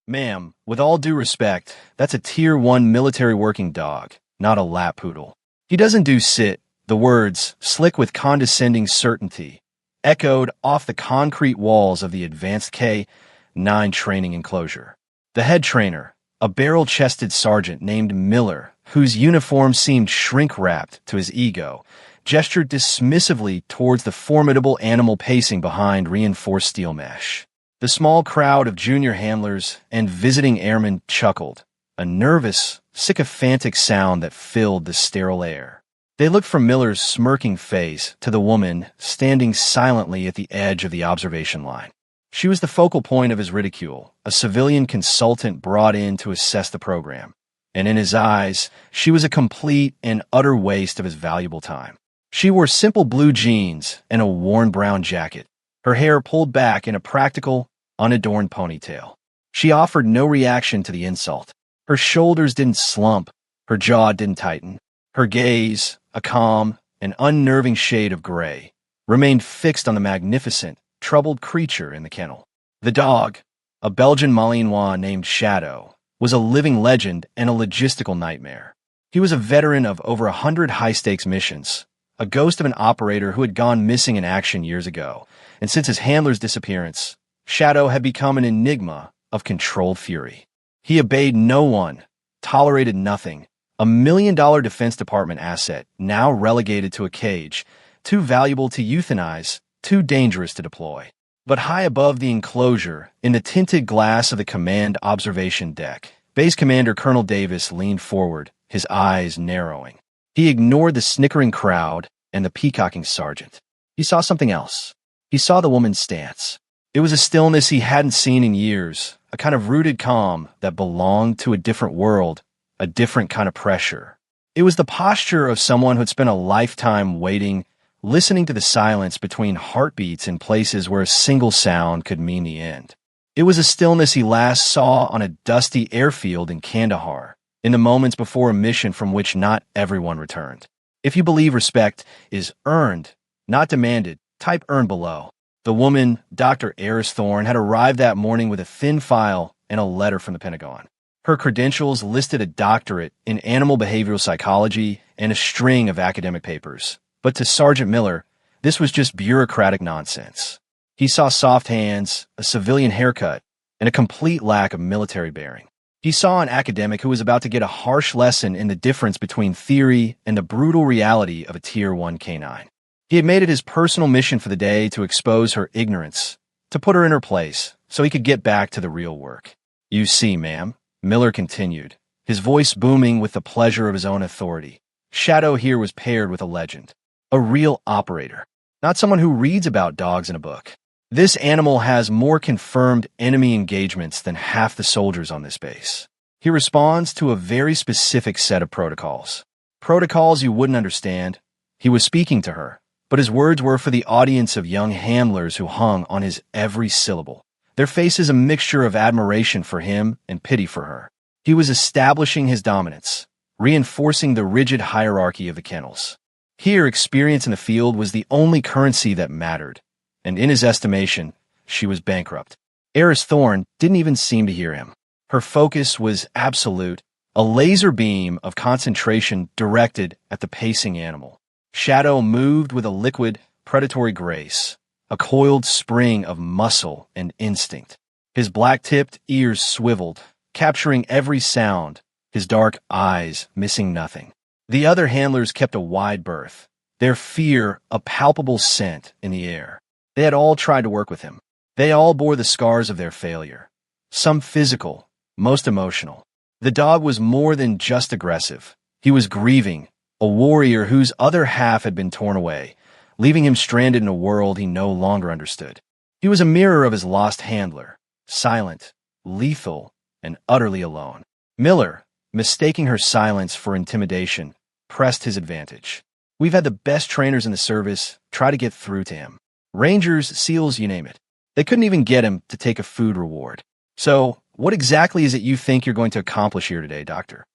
Ma'am, with all due respect, that's a Tier 1 military working dog, not a lap poodle. He doesn't do sit. The words, slick with condescending certainty, echoed off the concrete walls of the advanced K-9 training enclosure. The head trainer, a barrel-chested sergeant named Miller, whose uniform seemed shrink-wrapped to his ego, gestured dismissively towards the formidable animal pacing behind reinforced steel mesh. The small crowd of junior handlers and visiting airmen chuckled, a nervous, sycophantic sound that filled the sterile air. They looked from Miller's smirking face to the woman standing silently at the edge of the observation line. She was the focal point of his ridicule, a civilian consultant brought in to assess the program. And in his eyes, she was a complete and utter waste of his valuable time. She wore simple blue jeans and a worn brown jacket, her hair pulled back in a practical, unadorned ponytail. She offered no reaction to the insult. Her shoulders didn't slump, her jaw didn't tighten. Her gaze, a calm and unnerving shade of gray, remained fixed on the magnificent, troubled creature in the kennel. The dog, a Belgian Malinois named Shadow, was a living legend and a logistical nightmare. He was a veteran of over 100 high-stakes missions, a ghost of an operator who had gone missing in action years ago, and since his handler's disappearance, Shadow had become an enigma of controlled fury. He obeyed no one, tolerated nothing, a $1 million Defense Department asset now relegated to a cage, too valuable to euthanize, too dangerous to deploy. But high above the enclosure, in the tinted glass of the command observation deck, Base Commander Colonel Davis leaned forward, his eyes narrowing. He ignored the snickering crowd and the peacocking sergeant. He saw something else. He saw the woman's stance. It was a stillness he hadn't seen in years, a kind of rooted calm that belonged to a different world, a different kind of pressure. It was the posture of someone who'd spent a lifetime waiting, listening to the silence between heartbeats in places where a single sound could mean the end. It was a stillness he last saw on a dusty airfield in Kandahar, in the moments before a mission from which not everyone returned. If you believe respect is earned, not demanded, type earn below. The woman, Dr. Eris Thorne, had arrived that morning with a thin file and a letter from the Pentagon. Her credentials listed a doctorate in animal behavioral psychology and a string of academic papers. But to Sergeant Miller, this was just bureaucratic nonsense. He saw soft hands, a civilian haircut, and a complete lack of military bearing. He saw an academic who was about to get a harsh lesson in the difference between theory and the brutal reality of a Tier 1 canine. He had made it his personal mission for the day to expose her ignorance, to put her in her place, so he could get back to the real work. "You see, ma'am," Miller continued, his voice booming with the pleasure of his own authority. Shadow here was paired with a legend, a real operator, not someone who reads about dogs in a book. This animal has more confirmed enemy engagements than half the soldiers on this base. He responds to a very specific set of protocols. Protocols you wouldn't understand. He was speaking to her, but his words were for the audience of young handlers who hung on his every syllable. Their faces a mixture of admiration for him and pity for her. He was establishing his dominance, reinforcing the rigid hierarchy of the kennels. Here, experience in the field was the only currency that mattered, and in his estimation, she was bankrupt. Eris Thorne didn't even seem to hear him. Her focus was absolute, a laser beam of concentration directed at the pacing animal. Shadow moved with a liquid, predatory grace, a coiled spring of muscle and instinct. His black-tipped ears swiveled, capturing every sound, his dark eyes missing nothing. The other handlers kept a wide berth, their fear a palpable scent in the air. They had all tried to work with him. They all bore the scars of their failure, some physical, most emotional. The dog was more than just aggressive. He was grieving, a warrior whose other half had been torn away, leaving him stranded in a world he no longer understood. He was a mirror of his lost handler, silent, lethal, and utterly alone. Miller, mistaking her silence for intimidation, pressed his advantage. "We've had the best trainers in the service try to get through to him. Rangers, SEALs, you name it. They couldn't even get him to take a food reward. So, what exactly is it you think you're going to accomplish here today, Doctor?"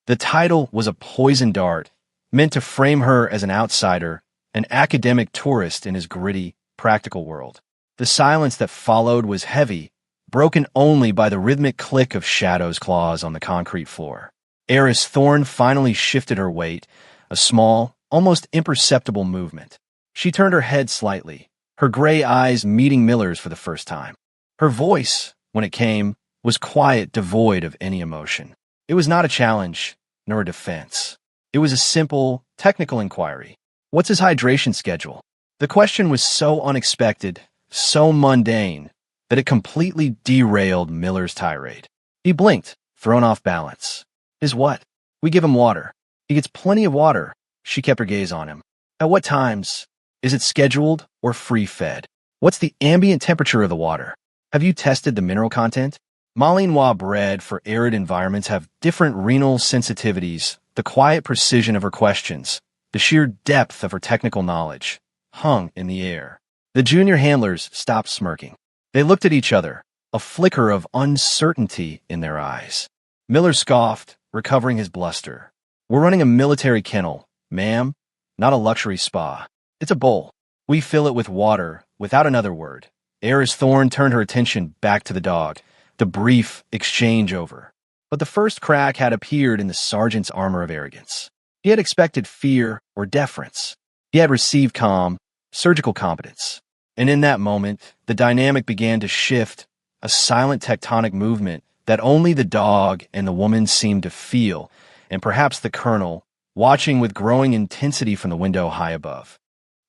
The title was a poison dart, meant to frame her as an outsider, an academic tourist in his gritty, practical world. The silence that followed was heavy, broken only by the rhythmic click of Shadow's claws on the concrete floor. Eris Thorne finally shifted her weight, a small, almost imperceptible movement. She turned her head slightly, her gray eyes meeting Miller's for the first time. Her voice, when it came, was quiet, devoid of any emotion. It was not a challenge, nor a defense. It was a simple, technical inquiry. What's his hydration schedule? The question was so unexpected, so mundane, that it completely derailed Miller's tirade. He blinked, thrown off balance. His what? We give him water. He gets plenty of water. She kept her gaze on him. At what times? Is it scheduled or free-fed? What's the ambient temperature of the water? Have you tested the mineral content? Malinois bred for arid environments have different renal sensitivities. The quiet precision of her questions, the sheer depth of her technical knowledge, hung in the air. The junior handlers stopped smirking. They looked at each other, a flicker of uncertainty in their eyes. Miller scoffed, recovering his bluster. We're running a military kennel, ma'am, not a luxury spa. It's a bowl. We fill it with water, without another word. Eris Thorne turned her attention back to the dog, the brief exchange over. But the first crack had appeared in the sergeant's armor of arrogance. He had expected fear or deference. He had received calm, surgical competence. And in that moment, the dynamic began to shift, a silent tectonic movement that only the dog and the woman seemed to feel, and perhaps the colonel, watching with growing intensity from the window high above.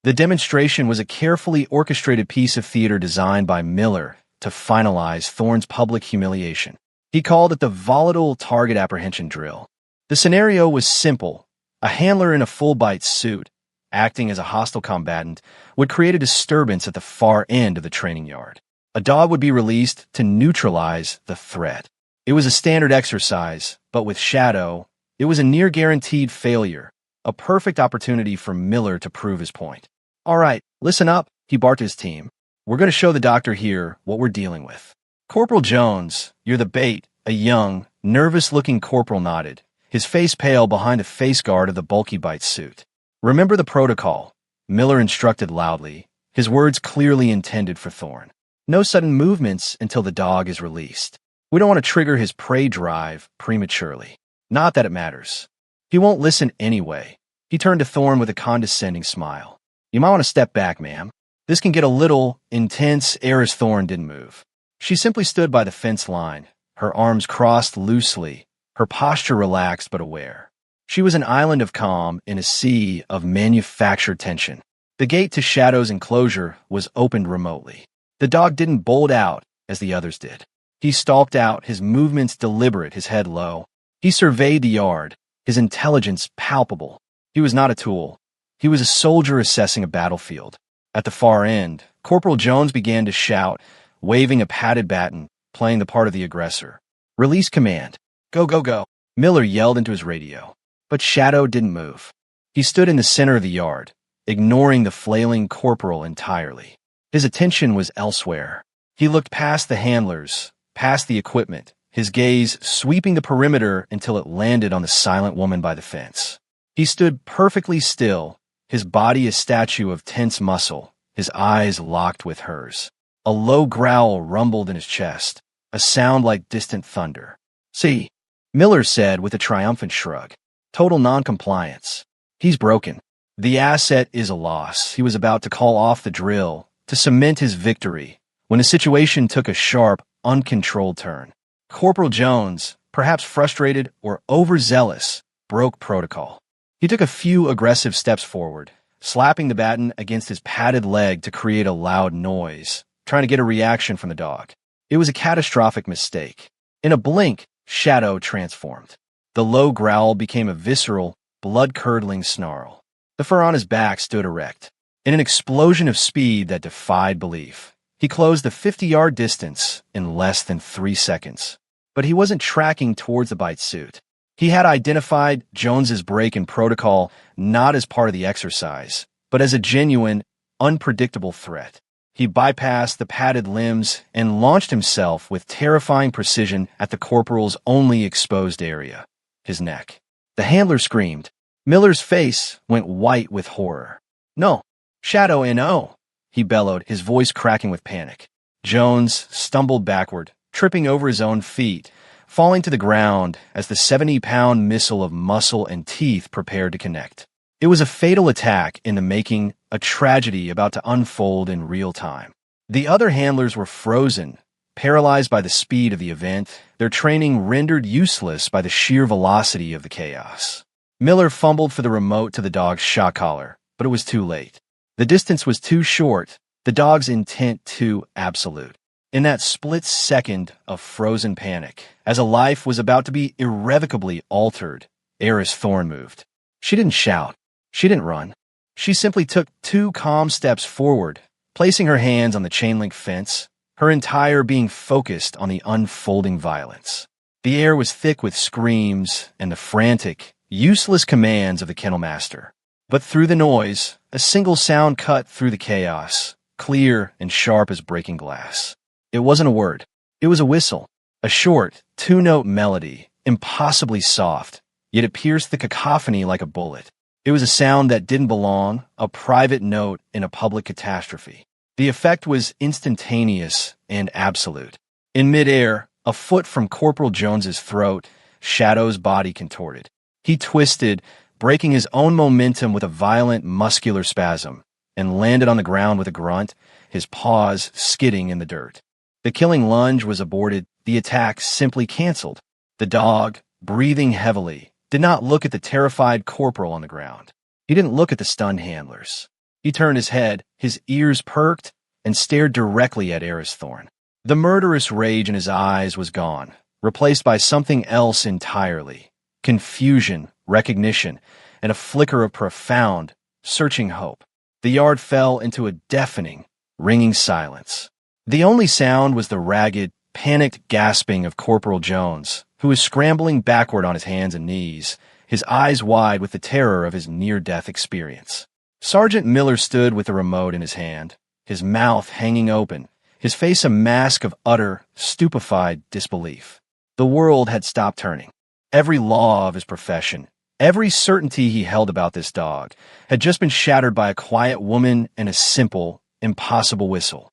The demonstration was a carefully orchestrated piece of theater designed by Miller to finalize Thorne's public humiliation. He called it the volatile target apprehension drill. The scenario was simple. A handler in a full-bite suit, acting as a hostile combatant, would create a disturbance at the far end of the training yard. A dog would be released to neutralize the threat. It was a standard exercise, but with Shadow, it was a near-guaranteed failure, a perfect opportunity for Miller to prove his point. All right, listen up, he barked at his team. We're going to show the doctor here what we're dealing with. Corporal Jones, you're the bait, a young, nervous-looking corporal nodded, his face pale behind the face guard of the bulky bite suit. Remember the protocol, Miller instructed loudly, his words clearly intended for Thorne. No sudden movements until the dog is released. We don't want to trigger his prey drive prematurely. Not that it matters. He won't listen anyway. He turned to Thorne with a condescending smile. You might want to step back, ma'am. This can get a little intense. Eris Thorne didn't move. She simply stood by the fence line, her arms crossed loosely, her posture relaxed but aware. She was an island of calm in a sea of manufactured tension. The gate to Shadow's enclosure was opened remotely. The dog didn't bolt out as the others did. He stalked out, his movements deliberate, his head low. He surveyed the yard, his intelligence palpable. He was not a tool. He was a soldier assessing a battlefield. At the far end, Corporal Jones began to shout, waving a padded baton, playing the part of the aggressor. Release command. Go, go, go. Miller yelled into his radio. But Shadow didn't move. He stood in the center of the yard, ignoring the flailing corporal entirely. His attention was elsewhere. He looked past the handlers, past the equipment, his gaze sweeping the perimeter until it landed on the silent woman by the fence. He stood perfectly still, his body a statue of tense muscle, his eyes locked with hers. A low growl rumbled in his chest, a sound like distant thunder. See, Miller said with a triumphant shrug. Total noncompliance. He's broken. The asset is a loss. He was about to call off the drill, to cement his victory, when the situation took a sharp, uncontrolled turn. Corporal Jones, perhaps frustrated or overzealous, broke protocol. He took a few aggressive steps forward, slapping the baton against his padded leg to create a loud noise, trying to get a reaction from the dog. It was a catastrophic mistake. In a blink, Shadow transformed. The low growl became a visceral, blood-curdling snarl. The fur on his back stood erect. In an explosion of speed that defied belief, he closed the 50-yard distance in less than 3 seconds. But he wasn't tracking towards the bite suit. He had identified Jones's break in protocol not as part of the exercise, but as a genuine, unpredictable threat. He bypassed the padded limbs and launched himself with terrifying precision at the corporal's only exposed area, his neck. The handler screamed. Miller's face went white with horror. No, Shadow, no, he bellowed, his voice cracking with panic. Jones stumbled backward, tripping over his own feet, falling to the ground as the 70-pound missile of muscle and teeth prepared to connect. It was a fatal attack in the making, a tragedy about to unfold in real time. The other handlers were frozen, paralyzed by the speed of the event, their training rendered useless by the sheer velocity of the chaos. Miller fumbled for the remote to the dog's shock collar, but it was too late. The distance was too short, the dog's intent too absolute. In that split second of frozen panic, as a life was about to be irrevocably altered, Eris Thorne moved. She didn't shout. She didn't run. She simply took 2 calm steps forward, placing her hands on the chain-link fence, her entire being focused on the unfolding violence. The air was thick with screams and the frantic, useless commands of the kennel master. But through the noise, a single sound cut through the chaos, clear and sharp as breaking glass. It wasn't a word. It was a whistle, a short, 2-note melody, impossibly soft, yet it pierced the cacophony like a bullet. It was a sound that didn't belong, a private note in a public catastrophe. The effect was instantaneous and absolute. In midair, a foot from Corporal Jones's throat, Shadow's body contorted. He twisted, breaking his own momentum with a violent muscular spasm, and landed on the ground with a grunt, his paws skidding in the dirt. The killing lunge was aborted, the attack simply canceled. The dog, breathing heavily, did not look at the terrified corporal on the ground. He didn't look at the stunned handlers. He turned his head, his ears perked, and stared directly at Eris Thorne. The murderous rage in his eyes was gone, replaced by something else entirely. Confusion, recognition, and a flicker of profound, searching hope. The yard fell into a deafening, ringing silence. The only sound was the ragged, panicked gasping of Corporal Jones, who was scrambling backward on his hands and knees, his eyes wide with the terror of his near-death experience. Sergeant Miller stood with the remote in his hand, his mouth hanging open, his face a mask of utter, stupefied disbelief. The world had stopped turning. Every law of his profession, every certainty he held about this dog, had just been shattered by a quiet woman and a simple, impossible whistle.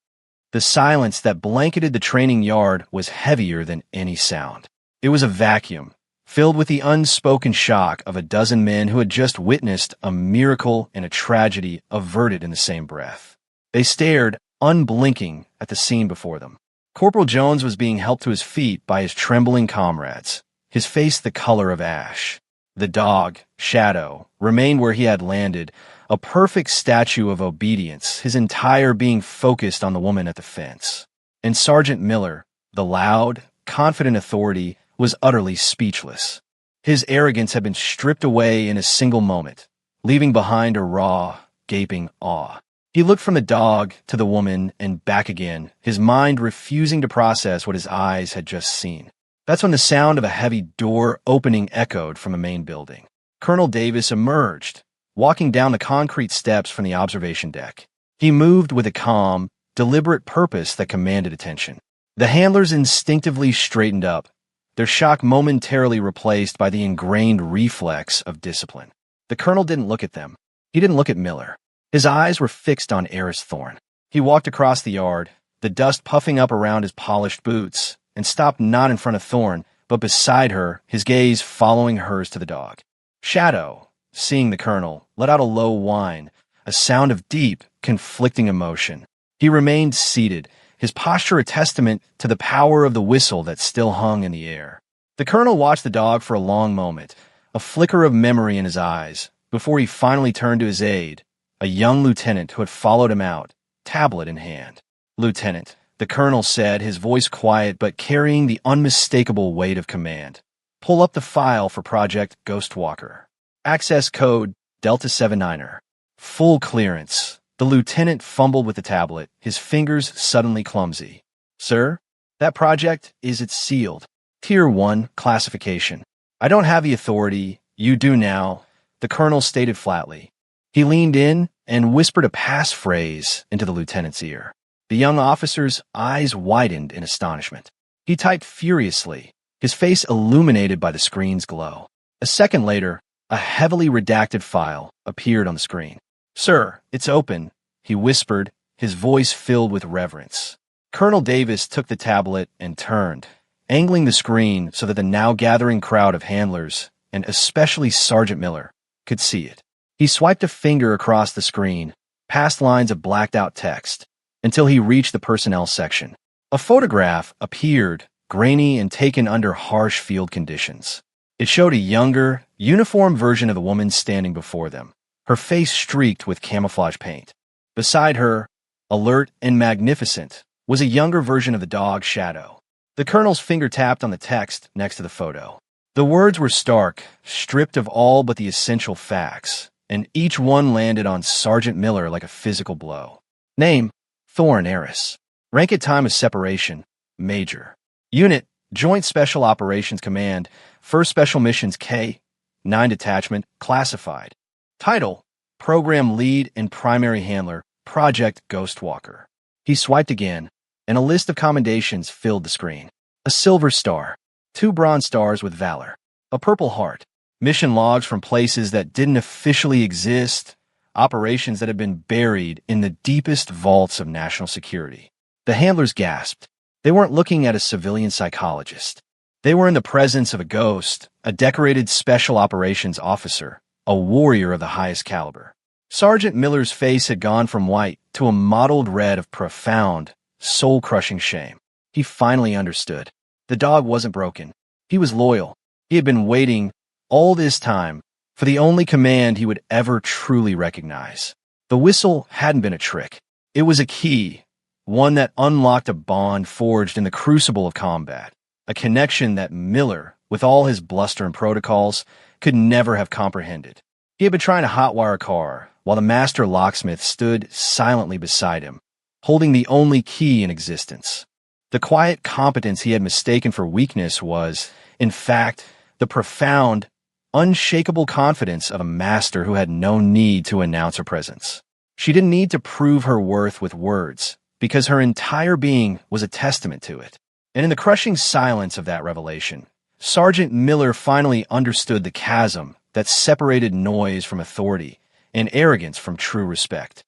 The silence that blanketed the training yard was heavier than any sound. It was a vacuum, filled with the unspoken shock of a dozen men who had just witnessed a miracle and a tragedy averted in the same breath. They stared, unblinking, at the scene before them. Corporal Jones was being helped to his feet by his trembling comrades, his face the color of ash. The dog, Shadow, remained where he had landed, a perfect statue of obedience, his entire being focused on the woman at the fence. And Sergeant Miller, the loud, confident authority, was utterly speechless. His arrogance had been stripped away in a single moment, leaving behind a raw, gaping awe. He looked from the dog to the woman and back again, his mind refusing to process what his eyes had just seen. That's when the sound of a heavy door opening echoed from a main building. Colonel Davis emerged, walking down the concrete steps from the observation deck. He moved with a calm, deliberate purpose that commanded attention. The handlers instinctively straightened up, their shock momentarily replaced by the ingrained reflex of discipline. The colonel didn't look at them. He didn't look at Miller. His eyes were fixed on Eris Thorne. He walked across the yard, the dust puffing up around his polished boots, and stopped not in front of Thorne, but beside her, his gaze following hers to the dog. Shadow, seeing the colonel, let out a low whine, a sound of deep, conflicting emotion. He remained seated, his posture a testament to the power of the whistle that still hung in the air. The colonel watched the dog for a long moment, a flicker of memory in his eyes, before he finally turned to his aide, a young lieutenant who had followed him out, tablet in hand. "Lieutenant," the colonel said, his voice quiet but carrying the unmistakable weight of command. "Pull up the file for Project Ghostwalker. Access code Delta 79er. Full clearance." The lieutenant fumbled with the tablet, his fingers suddenly clumsy. "Sir, that project it's sealed. Tier 1 classification. I don't have the authority. You do now," the colonel stated flatly. He leaned in and whispered a passphrase into the lieutenant's ear. The young officer's eyes widened in astonishment. He typed furiously, his face illuminated by the screen's glow. A second later, a heavily redacted file appeared on the screen. "Sir, it's open," he whispered, his voice filled with reverence. Colonel Davis took the tablet and turned, angling the screen so that the now gathering crowd of handlers, and especially Sergeant Miller, could see it. He swiped a finger across the screen, past lines of blacked-out text, until he reached the personnel section. A photograph appeared, grainy and taken under harsh field conditions. It showed a younger, uniformed version of the woman standing before them, her face streaked with camouflage paint. Beside her, alert and magnificent, was a younger version of the dog Shadow. The colonel's finger tapped on the text next to the photo. The words were stark, stripped of all but the essential facts, and each one landed on Sergeant Miller like a physical blow. Name, Thorne Eris. Rank at time of separation, Major. Unit, Joint Special Operations Command, 1st Special Missions K, 9 Detachment, Classified. Title, Program Lead and Primary Handler, Project Ghostwalker. He swiped again, and a list of commendations filled the screen. A silver star, 2 bronze stars with valor, a purple heart, mission logs from places that didn't officially exist, operations that had been buried in the deepest vaults of national security. The handlers gasped. They weren't looking at a civilian psychologist. They were in the presence of a ghost, a decorated special operations officer, a warrior of the highest caliber. Sergeant Miller's face had gone from white to a mottled red of profound, soul-crushing shame. He finally understood. The dog wasn't broken. He was loyal. He had been waiting all this time for the only command he would ever truly recognize. The whistle hadn't been a trick. It was a key, one that unlocked a bond forged in the crucible of combat, a connection that Miller, with all his bluster and protocols, could never have comprehended. He had been trying to hotwire a car, while the master locksmith stood silently beside him, holding the only key in existence. The quiet competence he had mistaken for weakness was, in fact, the profound, unshakable confidence of a master who had no need to announce her presence. She didn't need to prove her worth with words, because her entire being was a testament to it. And in the crushing silence of that revelation, Sergeant Miller finally understood the chasm that separated noise from authority and arrogance from true respect.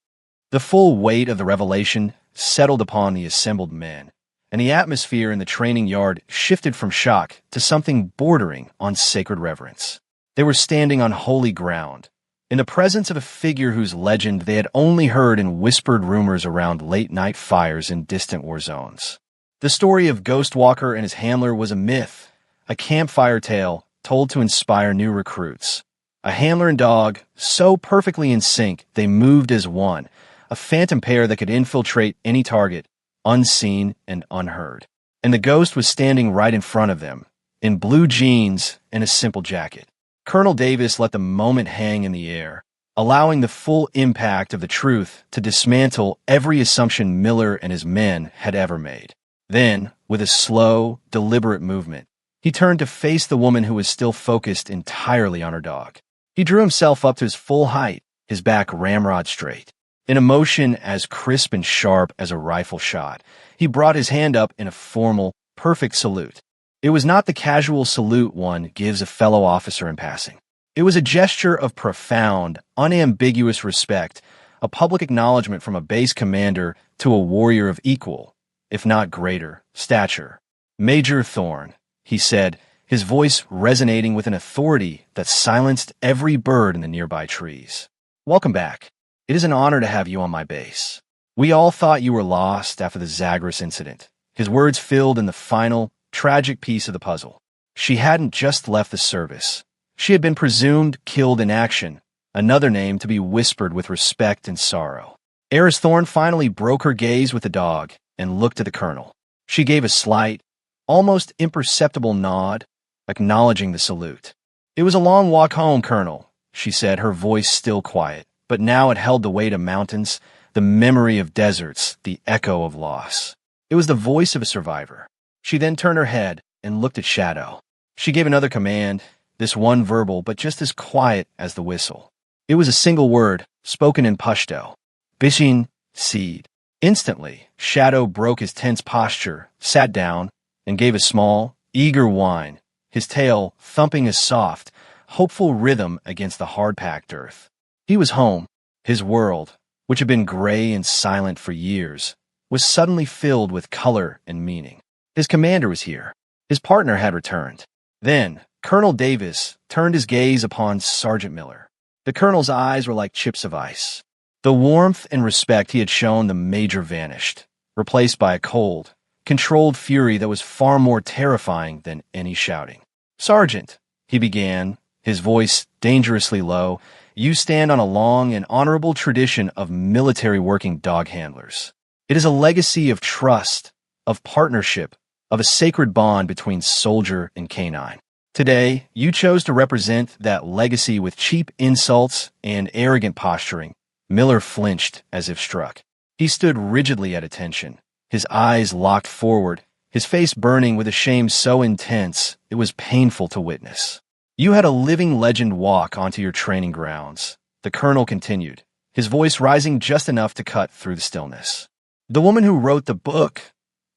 The full weight of the revelation settled upon the assembled men, and the atmosphere in the training yard shifted from shock to something bordering on sacred reverence. They were standing on holy ground, in the presence of a figure whose legend they had only heard in whispered rumors around late-night fires in distant war zones. The story of Ghostwalker and his handler was a myth, a campfire tale told to inspire new recruits. A handler and dog, so perfectly in sync they moved as one, a phantom pair that could infiltrate any target, unseen and unheard. And the ghost was standing right in front of them, in blue jeans and a simple jacket. Colonel Davis let the moment hang in the air, allowing the full impact of the truth to dismantle every assumption Miller and his men had ever made. Then, with a slow, deliberate movement, he turned to face the woman who was still focused entirely on her dog. He drew himself up to his full height, his back ramrod straight. In a motion as crisp and sharp as a rifle shot, he brought his hand up in a formal, perfect salute. It was not the casual salute one gives a fellow officer in passing. It was a gesture of profound, unambiguous respect, a public acknowledgement from a base commander to a warrior of equal, if not greater, stature. Major Thorne, he said, his voice resonating with an authority that silenced every bird in the nearby trees. Welcome back. It is an honor to have you on my base. We all thought you were lost after the Zagros incident. His words filled in the final, tragic piece of the puzzle. She hadn't just left the service. She had been presumed killed in action, another name to be whispered with respect and sorrow. Eris Thorne finally broke her gaze with the dog and looked at the colonel. She gave a slight, almost imperceptible nod, acknowledging the salute. It was a long walk home, Colonel, she said, her voice still quiet, but now it held the weight of mountains, the memory of deserts, the echo of loss. It was the voice of a survivor. She then turned her head and looked at Shadow. She gave another command, this one verbal but just as quiet as the whistle. It was a single word, spoken in Pashto. Bishin seed. Instantly, Shadow broke his tense posture, sat down, and gave a small, eager whine, his tail thumping a soft, hopeful rhythm against the hard-packed earth. He was home. His world, which had been gray and silent for years, was suddenly filled with color and meaning. His commander was here. His partner had returned. Then, Colonel Davis turned his gaze upon Sergeant Miller. The colonel's eyes were like chips of ice. The warmth and respect he had shown the major vanished, replaced by a cold, controlled fury that was far more terrifying than any shouting. "Sergeant," he began, his voice dangerously low, "you stand on a long and honorable tradition of military working dog handlers. It is a legacy of trust, of partnership, of a sacred bond between soldier and canine. Today, you chose to represent that legacy with cheap insults and arrogant posturing." Miller flinched as if struck. He stood rigidly at attention, his eyes locked forward, his face burning with a shame so intense it was painful to witness. "You had a living legend walk onto your training grounds," the colonel continued, his voice rising just enough to cut through the stillness. "The woman who wrote the book.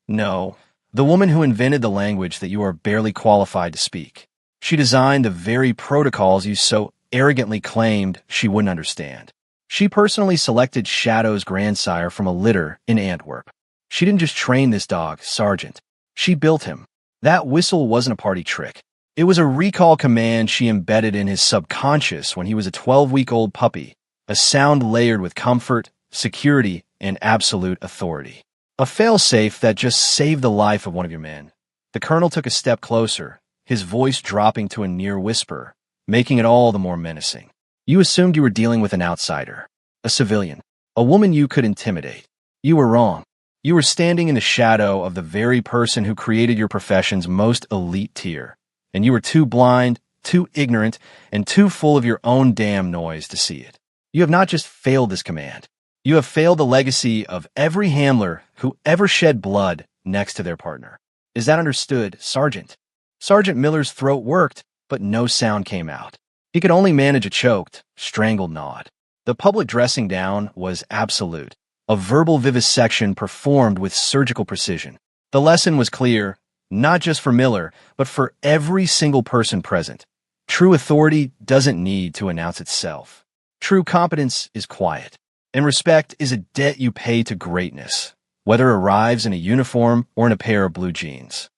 No, the woman who invented the language that you are barely qualified to speak. She designed the very protocols you so arrogantly claimed she wouldn't understand. She personally selected Shadow's grandsire from a litter in Antwerp. She didn't just train this dog, Sergeant. She built him. That whistle wasn't a party trick. It was a recall command she embedded in his subconscious when he was a 12-week-old puppy, a sound layered with comfort, security, and absolute authority. A failsafe that just saved the life of one of your men." The colonel took a step closer, his voice dropping to a near whisper, making it all the more menacing. "You assumed you were dealing with an outsider, a civilian, a woman you could intimidate. You were wrong. You were standing in the shadow of the very person who created your profession's most elite tier, and you were too blind, too ignorant, and too full of your own damn noise to see it. You have not just failed this command. You have failed the legacy of every handler who ever shed blood next to their partner. Is that understood, Sergeant?" Sergeant Miller's throat worked, but no sound came out. He could only manage a choked, strangled nod. The public dressing down was absolute, a verbal vivisection performed with surgical precision. The lesson was clear, not just for Miller, but for every single person present. True authority doesn't need to announce itself. True competence is quiet, and respect is a debt you pay to greatness, whether it arrives in a uniform or in a pair of blue jeans.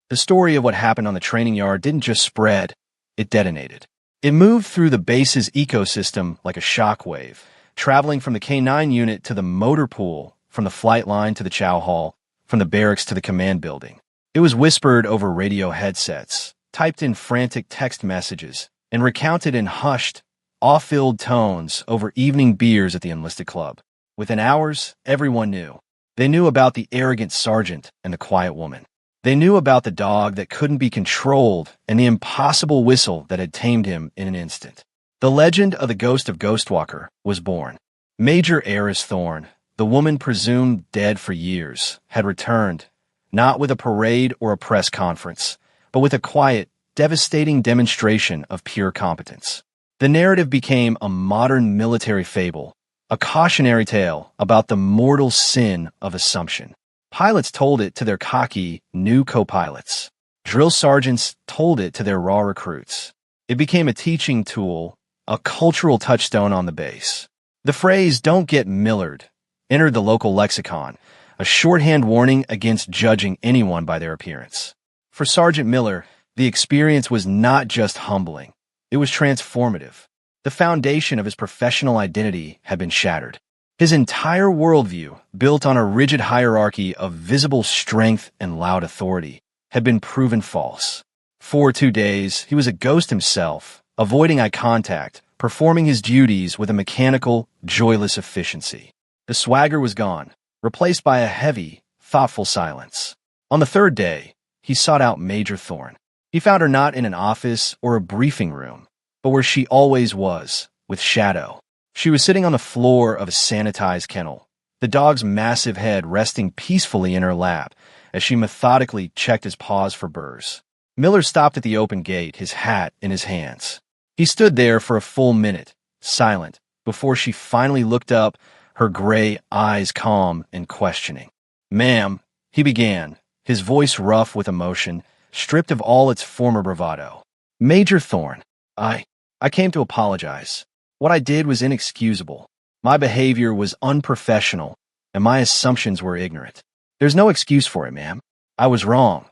The story of what happened on the training yard didn't just spread, it detonated. It moved through the base's ecosystem like a shockwave, traveling from the K9 unit to the motor pool, from the flight line to the chow hall, from the barracks to the command building. It was whispered over radio headsets, typed in frantic text messages, and recounted in hushed, awe-filled tones over evening beers at the enlisted club. Within hours, everyone knew. They knew about the arrogant sergeant and the quiet woman. They knew about the dog that couldn't be controlled and the impossible whistle that had tamed him in an instant. The legend of the ghost of Ghostwalker was born. Major Eris Thorne, the woman presumed dead for years, had returned, not with a parade or a press conference, but with a quiet, devastating demonstration of pure competence. The narrative became a modern military fable, a cautionary tale about the mortal sin of assumption. Pilots told it to their cocky, new co-pilots. Drill sergeants told it to their raw recruits. It became a teaching tool, a cultural touchstone on the base. The phrase, "don't get Millered," entered the local lexicon, a shorthand warning against judging anyone by their appearance. For Sergeant Miller, the experience was not just humbling. It was transformative. The foundation of his professional identity had been shattered. His entire worldview, built on a rigid hierarchy of visible strength and loud authority, had been proven false. For 2 days, he was a ghost himself, avoiding eye contact, performing his duties with a mechanical, joyless efficiency. The swagger was gone, replaced by a heavy, thoughtful silence. On the 3rd day, he sought out Major Thorne. He found her not in an office or a briefing room, but where she always was, with Shadow. She was sitting on the floor of a sanitized kennel, the dog's massive head resting peacefully in her lap as she methodically checked his paws for burrs. Miller stopped at the open gate, his hat in his hands. He stood there for a full minute, silent, before she finally looked up, her gray eyes calm and questioning. "Ma'am," he began, his voice rough with emotion, stripped of all its former bravado. "Major Thorne, I came to apologize. What I did was inexcusable. My behavior was unprofessional, and my assumptions were ignorant. There's no excuse for it, ma'am. I was wrong.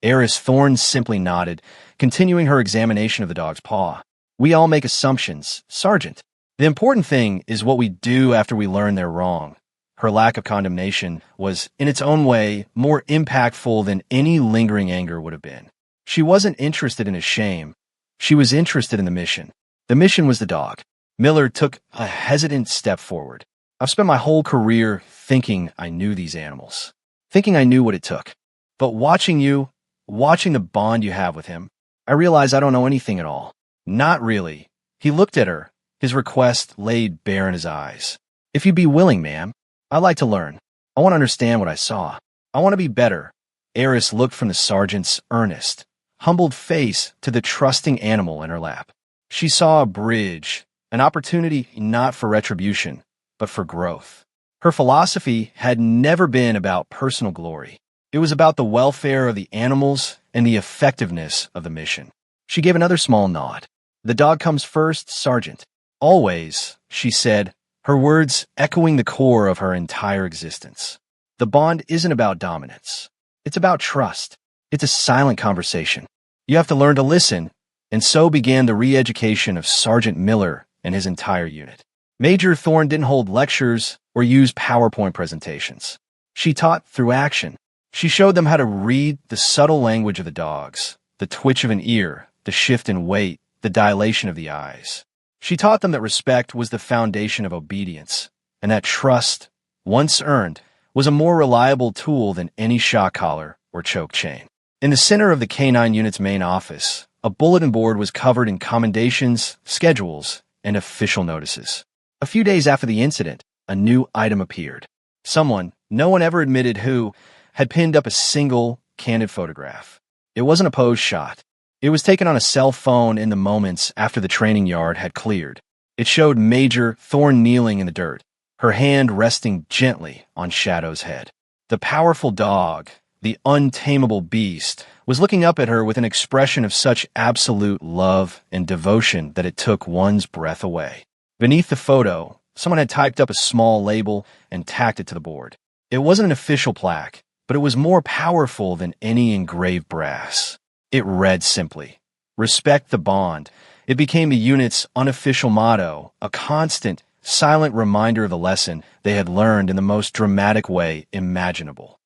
Heiress Thorne simply nodded, continuing her examination of the dog's paw. We all make assumptions, Sergeant. The important thing is what we do after we learn they're wrong. Her lack of condemnation was, in its own way, more impactful than any lingering anger would have been. She wasn't interested in his shame. She was interested in the mission. The mission was the dog. Miller took a hesitant step forward. I've spent my whole career thinking I knew these animals, thinking I knew what it took. But watching the bond you have with him, I realize I don't know anything at all. Not really. He looked at her, his request laid bare in his eyes. If you'd be willing, ma'am, I'd like to learn. I want to understand what I saw. I want to be better. Eris looked from the sergeant's earnest, humbled face to the trusting animal in her lap. She saw a bridge, an opportunity not for retribution, but for growth. Her philosophy had never been about personal glory. It was about the welfare of the animals and the effectiveness of the mission. She gave another small nod. The dog comes first, Sergeant. Always, she said, her words echoing the core of her entire existence. The bond isn't about dominance. It's about trust. It's a silent conversation. You have to learn to listen, and so began the re-education of Sergeant Miller and his entire unit. Major Thorne didn't hold lectures or use PowerPoint presentations. She taught through action. She showed them how to read the subtle language of the dogs, the twitch of an ear, the shift in weight, the dilation of the eyes. She taught them that respect was the foundation of obedience, and that trust, once earned, was a more reliable tool than any shock collar or choke chain. In the center of the K-9 unit's main office, a bulletin board was covered in commendations, schedules, and official notices. A few days after the incident, a new item appeared. Someone, no one ever admitted who, had pinned up a single, candid photograph. It wasn't a posed shot. It was taken on a cell phone in the moments after the training yard had cleared. It showed Major Thorne kneeling in the dirt, her hand resting gently on Shadow's head. The powerful dog, the untamable beast, was looking up at her with an expression of such absolute love and devotion that it took one's breath away. Beneath the photo, someone had typed up a small label and tacked it to the board. It wasn't an official plaque, but it was more powerful than any engraved brass. It read simply, "Respect the bond." It became the unit's unofficial motto, a constant, silent reminder of the lesson they had learned in the most dramatic way imaginable.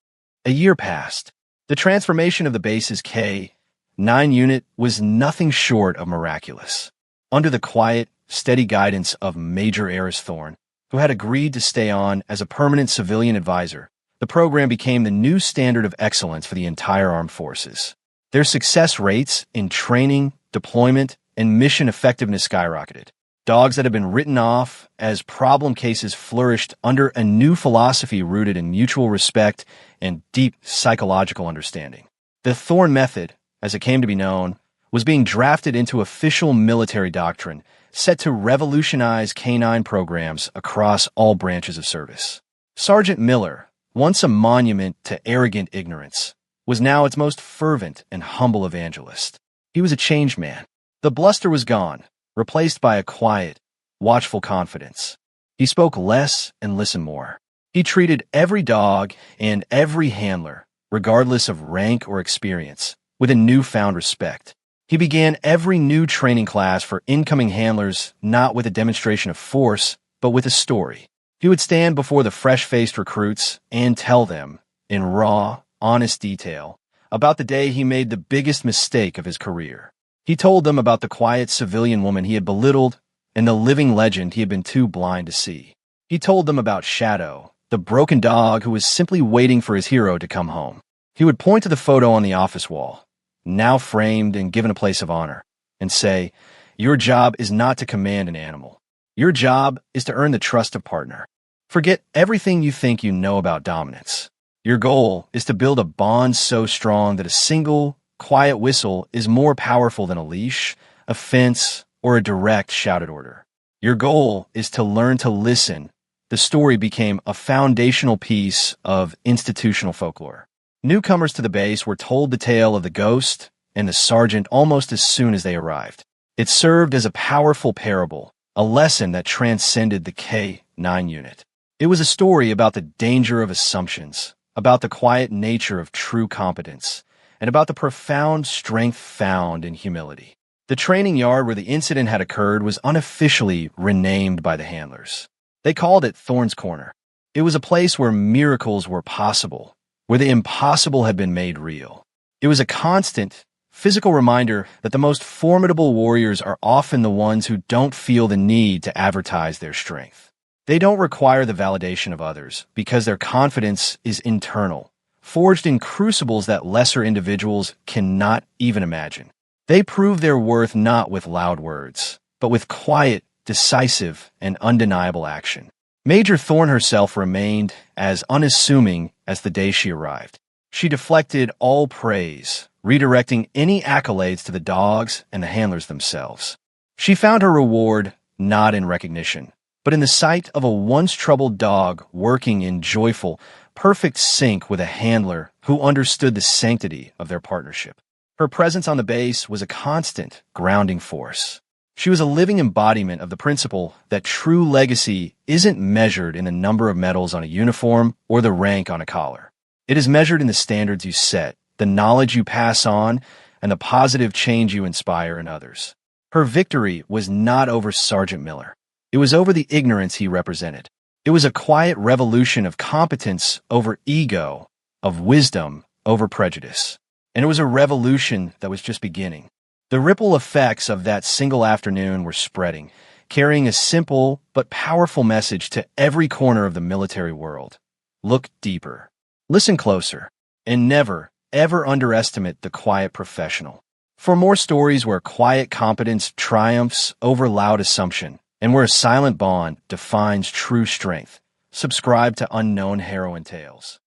A year passed. The transformation of the base's K-9 unit was nothing short of miraculous. Under the quiet, steady guidance of Major Eris Thorne, who had agreed to stay on as a permanent civilian advisor, the program became the new standard of excellence for the entire armed forces. Their success rates in training, deployment, and mission effectiveness skyrocketed. Dogs that had been written off as problem cases flourished under a new philosophy rooted in mutual respect and deep psychological understanding. The Thorne method, as it came to be known, was being drafted into official military doctrine, set to revolutionize K-9 programs across all branches of service. Sergeant Miller, once a monument to arrogant ignorance, was now its most fervent and humble evangelist. He was a changed man. The bluster was gone, replaced by a quiet, watchful confidence. He spoke less and listened more. He treated every dog and every handler, regardless of rank or experience, with a newfound respect. He began every new training class for incoming handlers not with a demonstration of force, but with a story. He would stand before the fresh-faced recruits and tell them, in raw, honest detail, about the day he made the biggest mistake of his career. He told them about the quiet civilian woman he had belittled and the living legend he had been too blind to see. He told them about Shadow, the broken dog who was simply waiting for his hero to come home. He would point to the photo on the office wall, now framed and given a place of honor, and say, "Your job is not to command an animal. Your job is to earn the trust of partner. Forget everything you think you know about dominance. Your goal is to build a bond so strong that a single, quiet whistle is more powerful than a leash, a fence, or a direct shouted order. Your goal is to learn to listen." The story became a foundational piece of institutional folklore. Newcomers to the base were told the tale of the ghost and the sergeant almost as soon as they arrived. It served as a powerful parable, a lesson that transcended the K-9 unit. It was a story about the danger of assumptions, about the quiet nature of true competence, and about the profound strength found in humility. The training yard where the incident had occurred was unofficially renamed by the handlers. They called it Thorn's Corner. It was a place where miracles were possible, where the impossible had been made real. It was a constant, physical reminder that the most formidable warriors are often the ones who don't feel the need to advertise their strength. They don't require the validation of others because their confidence is internal, forged in crucibles that lesser individuals cannot even imagine. They prove their worth not with loud words, but with quiet, decisive, and undeniable action. Major Thorn herself remained as unassuming as the day she arrived. She deflected all praise, redirecting any accolades to the dogs and the handlers themselves. She found her reward not in recognition, but in the sight of a once-troubled dog working in joyful, perfect sync with a handler who understood the sanctity of their partnership. Her presence on the base was a constant, grounding force. She was a living embodiment of the principle that true legacy isn't measured in the number of medals on a uniform or the rank on a collar. It is measured in the standards you set, the knowledge you pass on, and the positive change you inspire in others. Her victory was not over Sergeant Miller. It was over the ignorance he represented. It was a quiet revolution of competence over ego, of wisdom over prejudice. And it was a revolution that was just beginning. The ripple effects of that single afternoon were spreading, carrying a simple but powerful message to every corner of the military world. Look deeper, listen closer, and never, ever underestimate the quiet professional. For more stories where quiet competence triumphs over loud assumption, and where a silent bond defines true strength, subscribe to Unknown Heroine Tales.